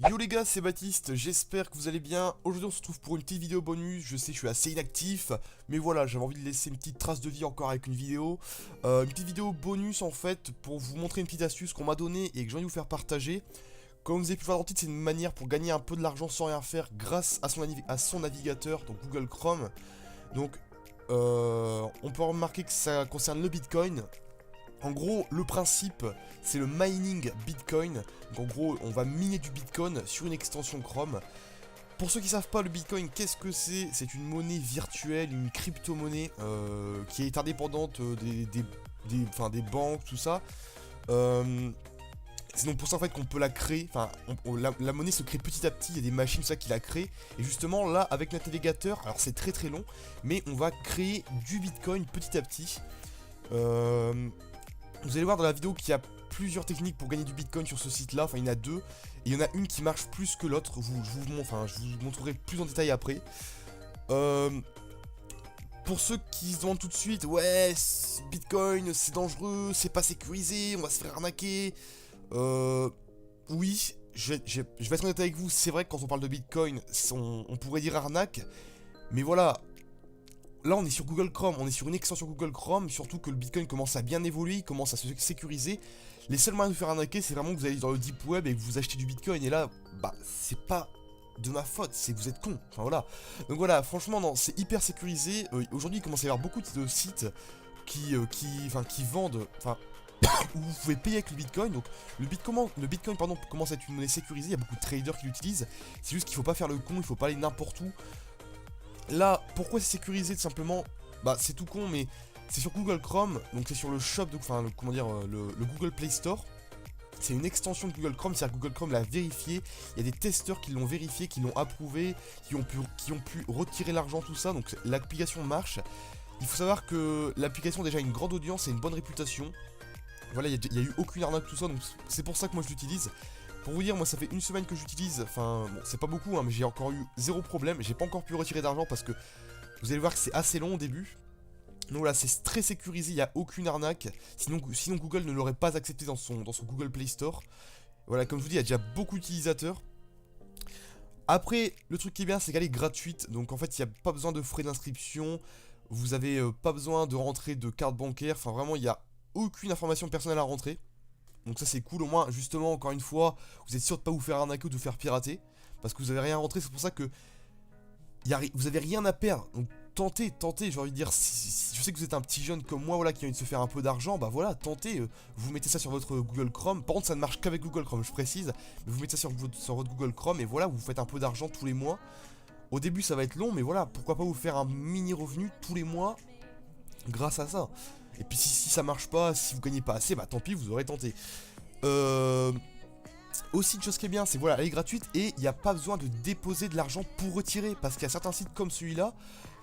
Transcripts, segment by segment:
Yo les gars, c'est Baptiste, j'espère que vous allez bien. Aujourd'hui on se retrouve pour une petite vidéo bonus. Je sais, je suis assez inactif, mais voilà, j'avais envie de laisser une petite trace de vie encore avec une vidéo. Une petite vidéo bonus en fait, pour vous montrer une petite astuce qu'on m'a donnée et que j'ai envie de vous faire partager. Comme vous avez pu voir dans le titre, c'est une manière pour gagner un peu de l'argent sans rien faire grâce à son navigateur, donc Google Chrome. Donc on peut remarquer que ça concerne le Bitcoin. En gros, le principe, c'est le mining Bitcoin. Donc en gros, on va miner du Bitcoin sur une extension Chrome. Pour ceux qui ne savent pas, le Bitcoin, qu'est-ce que c'est? C'est une monnaie virtuelle, une crypto-monnaie qui est indépendante des banques, tout ça. C'est donc pour ça en fait qu'on peut la créer. Enfin, la monnaie se crée petit à petit. Il y a des machines, tout ça qui la créent. Et justement, là, avec notre navigateur, alors c'est très très long, mais on va créer du Bitcoin petit à petit. Vous allez voir dans la vidéo qu'il y a plusieurs techniques pour gagner du Bitcoin sur ce site-là. Enfin, il y en a deux. Et il y en a une qui marche plus que l'autre. Je vous montrerai plus en détail après. Pour ceux qui se demandent tout de suite, ouais, Bitcoin, c'est dangereux, c'est pas sécurisé, on va se faire arnaquer. Oui, je vais être honnête avec vous. C'est vrai que quand on parle de Bitcoin, on pourrait dire arnaque. Mais voilà. Là, on est sur Google Chrome, on est sur une extension Google Chrome, surtout que le Bitcoin commence à bien évoluer, il commence à se sécuriser. Les seuls moyens de vous faire arnaquer, c'est vraiment que vous allez dans le deep web et que vous achetez du Bitcoin. Et là, bah, c'est pas de ma faute, c'est que vous êtes con. Enfin voilà. Donc voilà, franchement, non, c'est hyper sécurisé. Aujourd'hui, il commence à y avoir beaucoup de sites qui vendent, où vous pouvez payer avec le Bitcoin. Donc le Bitcoin pardon, commence à être une monnaie sécurisée. Il y a beaucoup de traders qui l'utilisent. C'est juste qu'il faut pas faire le con, il faut pas aller n'importe où. Là, pourquoi c'est sécurisé tout simplement? Bah c'est tout con, mais c'est sur Google Chrome, donc c'est sur le shop, le Google Play Store. C'est une extension de Google Chrome, c'est-à-dire que Google Chrome l'a vérifié. Il y a des testeurs qui l'ont vérifié, qui l'ont approuvé, qui ont pu retirer l'argent, tout ça. Donc l'application marche. Il faut savoir que l'application a déjà une grande audience et une bonne réputation. Voilà, il n'y a eu aucune arnaque, tout ça, donc c'est pour ça que moi je l'utilise. Pour vous dire, moi ça fait une semaine que j'utilise, enfin bon c'est pas beaucoup hein, mais j'ai encore eu zéro problème, j'ai pas encore pu retirer d'argent parce que vous allez voir que c'est assez long au début. Donc voilà, c'est très sécurisé, il n'y a aucune arnaque, sinon Google ne l'aurait pas accepté dans son Google Play Store. Voilà, comme je vous dis, il y a déjà beaucoup d'utilisateurs. Après, le truc qui est bien, c'est qu'elle est gratuite, donc en fait il n'y a pas besoin de frais d'inscription, vous avez pas besoin de rentrer de carte bancaire, enfin vraiment il n'y a aucune information personnelle à rentrer. Donc ça c'est cool, au moins justement encore une fois vous êtes sûr de pas vous faire arnaquer ou de vous faire pirater. Parce que vous avez rien à rentrer, c'est pour ça que vous avez rien à perdre. Donc tentez, j'ai envie de dire, si je sais que vous êtes un petit jeune comme moi voilà, qui a envie de se faire un peu d'argent, bah voilà, tentez, vous mettez ça sur votre Google Chrome. Par contre ça ne marche qu'avec Google Chrome, je précise. Mais vous mettez ça sur votre Google Chrome et voilà, vous faites un peu d'argent tous les mois. Au début ça va être long, mais voilà, pourquoi pas vous faire un mini revenu tous les mois grâce à ça. Et puis si ça marche pas, si vous gagnez pas assez, bah tant pis, vous aurez tenté. Aussi une chose qui est bien, c'est voilà, elle est gratuite et il n'y a pas besoin de déposer de l'argent pour retirer. Parce qu'il y a certains sites comme celui-là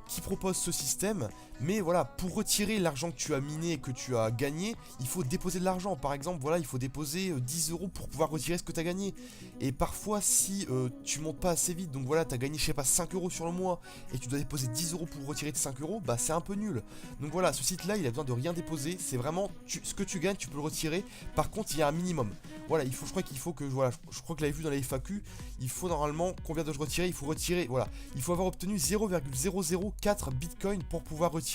qui proposent ce système. Mais voilà, pour retirer l'argent que tu as miné et que tu as gagné, il faut déposer de l'argent. Par exemple, voilà, il faut déposer 10 € pour pouvoir retirer ce que tu as gagné. Et parfois, si tu montes pas assez vite, donc voilà, tu as gagné, je sais pas, 5 € sur le mois, et tu dois déposer 10 € pour retirer tes 5 €, bah c'est un peu nul. Donc voilà, ce site-là, il a besoin de rien déposer. C'est vraiment, ce que tu gagnes, tu peux le retirer. Par contre, il y a un minimum. Voilà, je crois qu'il faut que, voilà, je crois que l'avez vu dans les FAQ, il faut normalement, combien dois-je retirer? Il faut retirer, voilà, il faut avoir obtenu 0,004 Bitcoin pour pouvoir retirer.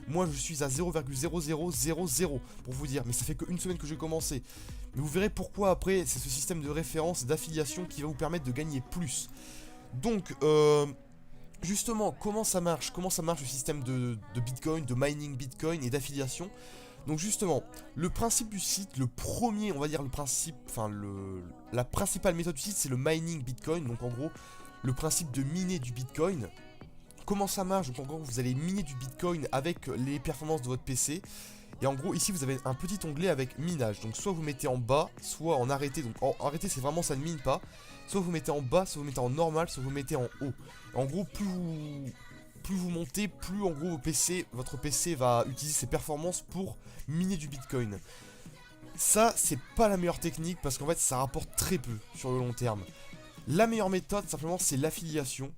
Moi, je suis à 0,0000 pour vous dire, mais ça fait qu'une semaine que j'ai commencé. Mais vous verrez pourquoi après, c'est ce système de référence, d'affiliation qui va vous permettre de gagner plus. Donc, justement, comment ça marche? Comment ça marche le système de Bitcoin, de mining Bitcoin et d'affiliation? Donc justement, le principe du site, le premier, on va dire le principe, la principale méthode du site, c'est le mining Bitcoin. Donc en gros, le principe de miner du Bitcoin. Comment ça marche? Donc en gros, vous allez miner du Bitcoin avec les performances de votre PC. Et en gros, ici, vous avez un petit onglet avec minage. Donc soit vous mettez en bas, soit en arrêté. Donc en arrêté, c'est vraiment ça ne mine pas. Soit vous mettez en bas, soit vous mettez en normal, soit vous mettez en haut. En gros, plus vous montez, plus en gros votre PC va utiliser ses performances pour miner du Bitcoin. Ça, c'est pas la meilleure technique parce qu'en fait, ça rapporte très peu sur le long terme. La meilleure méthode, simplement, c'est l'affiliation.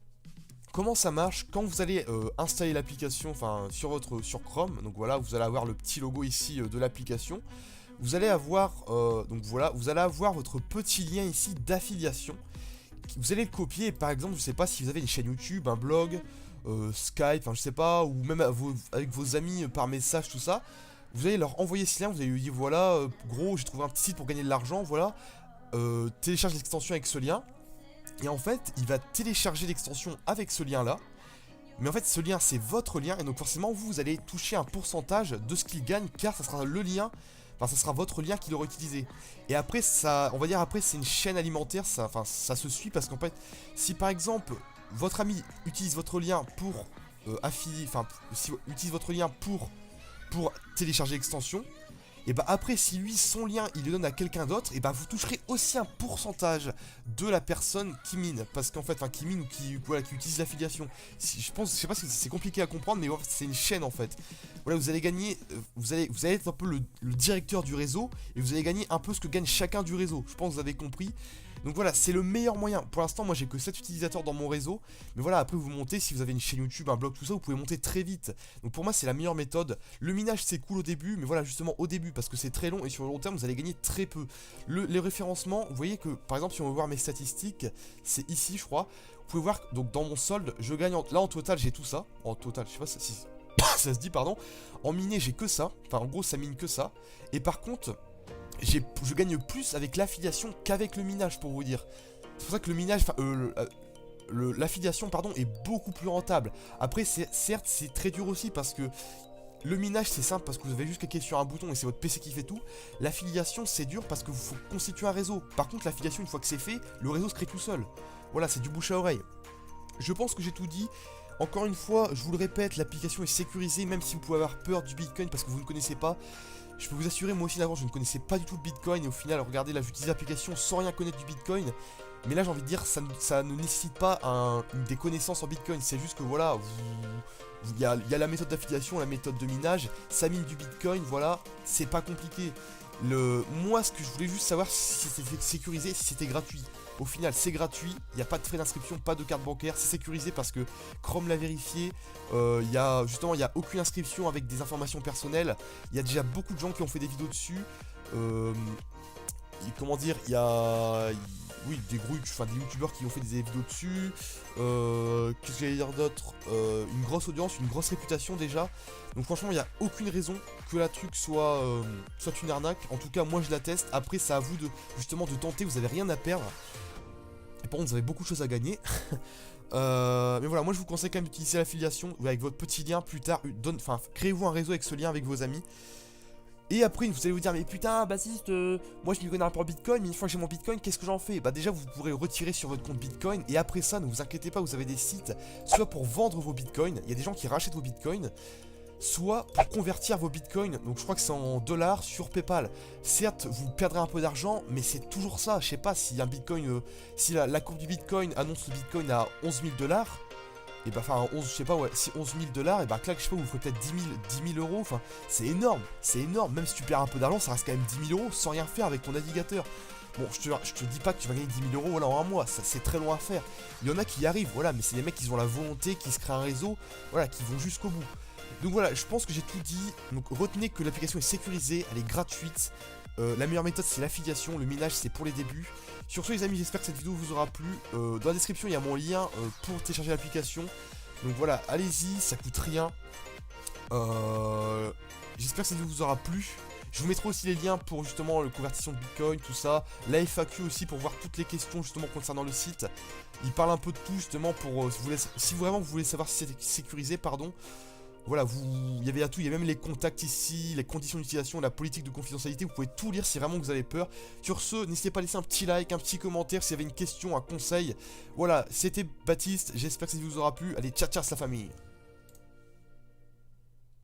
Comment ça marche? Quand vous allez installer l'application, sur Chrome, donc voilà, vous allez avoir le petit logo ici de l'application. Vous allez avoir, vous allez avoir votre petit lien ici d'affiliation. Vous allez le copier, et par exemple, je sais pas si vous avez une chaîne YouTube, un blog, Skype, enfin je sais pas, ou même avec vos amis par message, tout ça. Vous allez leur envoyer ce lien, vous allez lui dire voilà, gros, j'ai trouvé un petit site pour gagner de l'argent, voilà. Télécharge l'extension avec ce lien. Et en fait, il va télécharger l'extension avec ce lien là. Mais en fait, ce lien c'est votre lien, et donc forcément, vous allez toucher un pourcentage de ce qu'il gagne, car ça sera le lien. Enfin, ça sera votre lien qu'il aura utilisé. Et après, ça, on va dire après, c'est une chaîne alimentaire. Ça, enfin, ça se suit parce qu'en fait, si par exemple votre ami utilise votre lien pour affilier, enfin, si utilise votre lien pour télécharger l'extension, et bah après, si lui, son lien, il le donne à quelqu'un d'autre, et bah vous toucherez aussi un pourcentage de la personne qui mine. Parce qu'en fait, enfin, qui mine ou qui, voilà, qui utilise l'affiliation. Je pense, je sais pas si c'est compliqué à comprendre, mais en fait, c'est une chaîne en fait. Voilà, vous allez gagner, vous allez être un peu le directeur du réseau, et vous allez gagner un peu ce que gagne chacun du réseau. Je pense que vous avez compris. Donc voilà, c'est le meilleur moyen. Pour l'instant, moi j'ai que 7 utilisateurs dans mon réseau. Mais voilà, après vous montez, si vous avez une chaîne YouTube, un blog, tout ça, vous pouvez monter très vite. Donc pour moi, c'est la meilleure méthode. Le minage, c'est cool au début, mais voilà, justement au début, parce que c'est très long et sur le long terme, vous allez gagner très peu. Les référencements, vous voyez que par exemple, si on veut voir mes statistiques, c'est ici, je crois. Vous pouvez voir, donc dans mon solde, je gagne, là en total, j'ai tout ça. En total, je sais pas si ça se dit, pardon. En miné, j'ai que ça. Enfin, en gros, ça mine que ça. Et par contre, je gagne plus avec l'affiliation qu'avec le minage, pour vous dire. C'est pour ça que le minage, enfin, l'affiliation, pardon, est beaucoup plus rentable. Après, certes, c'est très dur aussi parce que le minage, c'est simple parce que vous avez juste cliqué sur un bouton et c'est votre PC qui fait tout. L'affiliation, c'est dur parce que vous faut constituer un réseau. Par contre, l'affiliation, une fois que c'est fait, le réseau se crée tout seul. Voilà, c'est du bouche à oreille. Je pense que j'ai tout dit. Encore une fois, je vous le répète, l'application est sécurisée, même si vous pouvez avoir peur du Bitcoin parce que vous ne connaissez pas. Je peux vous assurer, moi aussi d'avant, je ne connaissais pas du tout le Bitcoin, et au final, regardez, là, j'utilise l'application sans rien connaître du Bitcoin. Mais là, j'ai envie de dire, ça ne nécessite pas des connaissances en Bitcoin. C'est juste que voilà, il y a la méthode d'affiliation, la méthode de minage, ça mine du Bitcoin, voilà, c'est pas compliqué. Moi, ce que je voulais juste savoir, si c'était sécurisé, si c'était gratuit. Au final, c'est gratuit, il n'y a pas de frais d'inscription, pas de carte bancaire, c'est sécurisé parce que Chrome l'a vérifié. Il n'y a aucune inscription avec des informations personnelles. Il y a déjà beaucoup de gens qui ont fait des vidéos dessus. Comment dire, il y a des youtubeurs qui ont fait des vidéos dessus. Qu'est-ce que j'allais dire d'autre, une grosse audience, une grosse réputation déjà. Donc franchement, il n'y a aucune raison que la truc soit une arnaque. En tout cas, moi je la teste. Après, c'est à vous justement de tenter, vous n'avez rien à perdre. Et par contre, vous avez beaucoup de choses à gagner. Mais voilà, moi je vous conseille quand même d'utiliser l'affiliation avec votre petit lien plus tard. Créez-vous un réseau avec ce lien avec vos amis. Et après, vous allez vous dire, mais putain, Baptiste, moi je m'y connais un peu en Bitcoin, mais une fois que j'ai mon Bitcoin, qu'est-ce que j'en fais? Bah déjà, vous pourrez retirer sur votre compte Bitcoin, et après ça, ne vous inquiétez pas, vous avez des sites, soit pour vendre vos Bitcoins, il y a des gens qui rachètent vos Bitcoins, soit pour convertir vos Bitcoins, donc je crois que c'est en dollars sur PayPal. Certes, vous perdrez un peu d'argent, mais c'est toujours ça, je sais pas, si un Bitcoin, si la courbe du Bitcoin annonce le Bitcoin à 11 000 $, et bah enfin 11, je sais pas, ouais, si 11 000 $, et bah clac, je sais pas, vous ferez peut-être 10 000 euros, enfin c'est énorme, même si tu perds un peu d'argent, ça reste quand même 10 000 euros sans rien faire avec ton navigateur. Bon, je te dis pas que tu vas gagner 10 000 euros voilà, en un mois, ça c'est très long à faire. Il y en a qui y arrivent, voilà, mais c'est des mecs qui ont la volonté, qui se créent un réseau, voilà, qui vont jusqu'au bout. Donc voilà, je pense que j'ai tout dit, donc retenez que l'application est sécurisée, elle est gratuite. La meilleure méthode c'est l'affiliation, le minage c'est pour les débuts. Sur ce les amis, j'espère que cette vidéo vous aura plu. Dans la description il y a mon lien pour télécharger l'application. Donc voilà, allez-y, ça coûte rien. J'espère que cette vidéo vous aura plu. Je vous mettrai aussi les liens pour justement la conversion de Bitcoin, tout ça. La FAQ aussi pour voir toutes les questions justement concernant le site. Il parle un peu de tout justement pour si vraiment vous voulez savoir si c'est sécurisé, pardon. Voilà, il y avait à tout, il y a même les contacts ici, les conditions d'utilisation, la politique de confidentialité, vous pouvez tout lire si vraiment vous avez peur. Sur ce, n'hésitez pas à laisser un petit like, un petit commentaire s'il y avait une question, un conseil. Voilà, c'était Baptiste, j'espère que ça vous aura plu. Allez, ciao ciao la famille.